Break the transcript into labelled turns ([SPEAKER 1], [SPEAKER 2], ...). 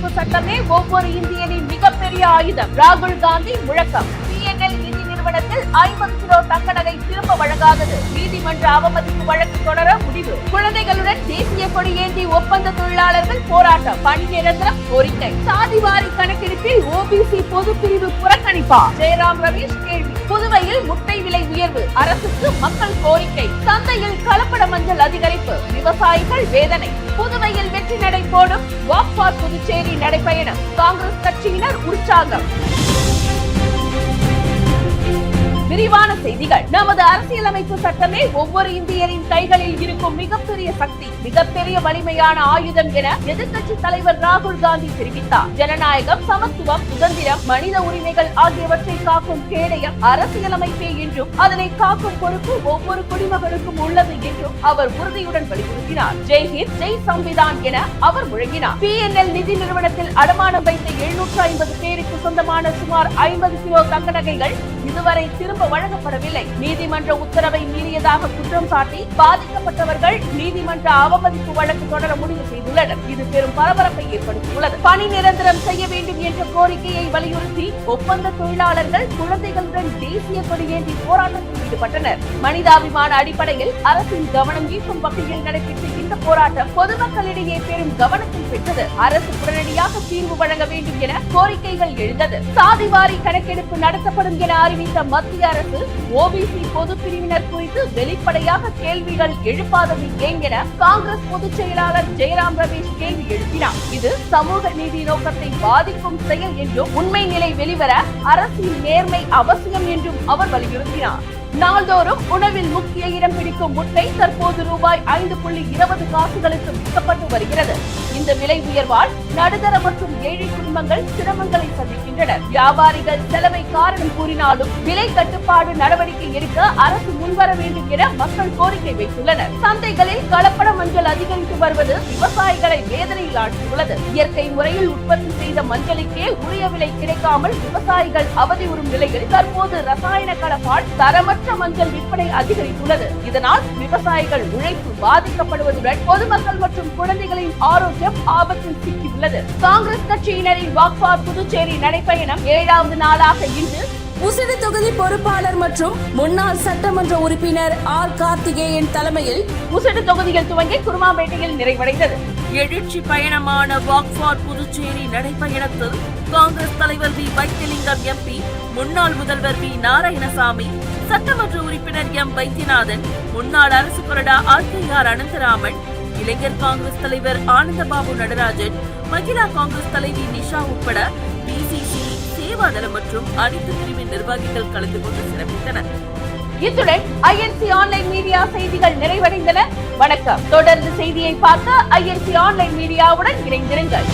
[SPEAKER 1] அரசியலமைப்பு சட்டமே ஒவ்வொரு இந்தியனின் மிகப்பெரிய ஆயுதம். ராகுல் காந்தி முழக்கம். PNL நிதி நிறுவனத்தில் 50 கிலோ தங்க நகை திரும்ப வழங்காதது. நீதிமன்ற அவமதிப்பு வழக்கு தொடர முடிவு. குழந்தைகளுடன் தேசிய கொடி ஏந்தி ஒப்பந்த தொழிலாளர்கள் போராட்டம். பணி நிரந்தரம் கோரிக்கை. சாதிவாரி கணக்கெடுப்பில் OBC பொதுப்பிரிவு புறக்கணிப்பா? ஜெயராம் ரமேஷ் கேள்வி. புதுவையில் முட்டை விலை உயர்வு, அரசுக்கு மக்கள் கோரிக்கை. சந்தையில் கலப்பட மஞ்சள் அதிகரிப்பு, விவசாயிகள் வேதனை. புதுவையில் வெற்றி நடை போடும் வாக் ஃபார் புதுச்சேரி நடைபயணம். காங்கிரஸ் கட்சியினர் உற்சாகம். விரிவான செய்திகள். நமது அரசியலமைப்பு சட்டமே ஒவ்வொரு இந்தியரின் கைகளில் இருக்கும் மிகப்பெரிய சக்தி, மிகப்பெரிய வலிமையான ஆயுதம் என எதிர்க்கட்சி தலைவர் ராகுல் காந்தி தெரிவித்தார். ஜனநாயகம், சமத்துவம், சுதந்திரம், மனித உரிமைகள் ஆகியவற்றை காக்கும் கேடயம் அரசியலமைப்பே என்றும் அதனை காக்கும் பொறுப்பு ஒவ்வொரு குடிமகனுக்கும் உள்ளது என்றும் அவர் உறுதியுடன் வலியுறுத்தினார். ஜெய்ஹிந்த், ஜெய் சம்விதான் என அவர் முழங்கினார். PNL நிதி நிறுவனத்தில் அடமானம் வைத்த 750 பேருக்கு சொந்தமான சுமார் 50 கிலோ தங்க நகைகள் இதுவரை திரும்ப வழங்கப்படவில்லை. நீதிமன்ற உத்தரவை மீறியதாக குற்றம் சாட்டி பாதிக்கப்பட்டவர்கள் நீதிமன்ற அவமதிப்பு வழக்கு தொடர முடிவு செய்துள்ளனர். இது பெரும் பரபரப்பை ஏற்படுத்தியுள்ளது. பணி நிரந்தரம் செய்ய வேண்டும் என்ற கோரிக்கையை வலியுறுத்தி ஒப்பந்த தொழிலாளர்கள் குழந்தைகளுடன் தேசிய கொடியேந்தி போராட்டத்தில் ஈடுபட்டனர். மனிதாபிமான அடிப்படையில் அரசின் கவனம் ஈர்க்கும் வகையில் நடைபெற்ற இந்த போராட்டம் பொதுமக்களிடையே பெரும் கவனத்தை பெற்றது. அரசு உடனடியாக தீர்வு வழங்க வேண்டும் என கோரிக்கைகள் எழுந்தது. சாதிவாரி கணக்கெடுப்பு நடத்தப்படும் என அறிவித்த மத்திய அரசு OBC பொது பிரிவினர் குறித்து வெளிப்படையாக கேள்விகள் எழுப்பாதது ஏன் என காங்கிரஸ் பொதுச் செயலாளர் ஜெயராம் ரமேஷ் கேள்வி எழுப்பினார். இது சமூக நீதி நோக்கத்தை பாதிக்கும் செயல் என்றும் உண்மை நிலை வெளிவர அரசின் நேர்மை அவசியம் என்றும் அவர் வலியுறுத்தினார். நாள்தோறும் உணவில் முக்கிய இடம் பிடிக்கும் முட்டை தற்போது ரூபாய் 5.20 காசுகளுக்கு விற்கப்பட்டு வருகிறது. இந்த விலை உயர்வால் நடுத்தர மற்றும் ஏழை குடும்பங்கள் சிரமங்களை சந்திக்கின்றனர். வியாபாரிகள் செலவை காரணம் கூறினாலும் விலை கட்டுப்பாடு நடவடிக்கை எடுக்க அரசு முன்வர வேண்டும் என மக்கள் கோரிக்கை வைத்துள்ளனர். சந்தைகளில் கலப்பட மஞ்சள் அதிகரித்து வருவது விவசாயிகளை வேதனையில் ஆழ்த்தியுள்ளது. இயற்கை முறையில் உற்பத்தி செய்த மஞ்சளுக்கே உரிய விலை கிடைக்காமல் விவசாயிகள் அவதியுறும் நிலையில் தற்போது ரசாயன கலப்பால் தரமற்ற மஞ்சள் விற்பனை அதிகரித்துள்ளது. இதனால் விவசாயிகள் உழைப்பு பாதிக்கப்படுவதுடன் பொதுமக்கள் மற்றும் குழந்தைகளின் ஆரோக்கியம் ஆபத்தில் சிக்கியுள்ளது. காங்கிரஸ் கட்சியினரின் வாக் ஃபார் புதுச்சேரி நடைபயணம் 7வது நாளாக இன்று
[SPEAKER 2] முசிறி தொகுதி பொறுப்பாளர் மற்றும் முன்னாள் சட்டமன்ற உறுப்பினர் ஆர் கார்த்திகேயன் தலைமையில்
[SPEAKER 1] முசிறி தொகுதியில் துவங்கி குருமாம்பேட்டையில் நிறைவடைந்தது.
[SPEAKER 3] எழுச்சி பயணமான வாக் ஃபார் புதுச்சேரி நடைபயணத்தில் காங்கிரஸ் தலைவர் வி வைத்திலிங்கம் MP, முன்னாள் முதல்வர் வி நாராயணசாமி, சட்டமன்ற உறுப்பினர் M வைத்தியநாதன், முன்னாள் அரசு கொறடா RKR அனந்தராமன், இளைஞர் காங்கிரஸ் தலைவர் ஆனந்தபாபு நடராஜன், மகிழா காங்கிரஸ் தலைவி நிஷா உட்பட BCC, சேவாதளம் மற்றும் அனைத்து பிரிவின் நிர்வாகிகள் கலந்து கொண்டு சிறப்பித்தனர்.
[SPEAKER 1] இத்துடன் INC ஆன்லைன் மீடியா செய்திகள் நிறைவடைந்தன. வணக்கம். தொடர்ந்து செய்தியை பார்க்க INC ஆன்லைன் மீடியாவுடன் இணைந்திருங்கள்.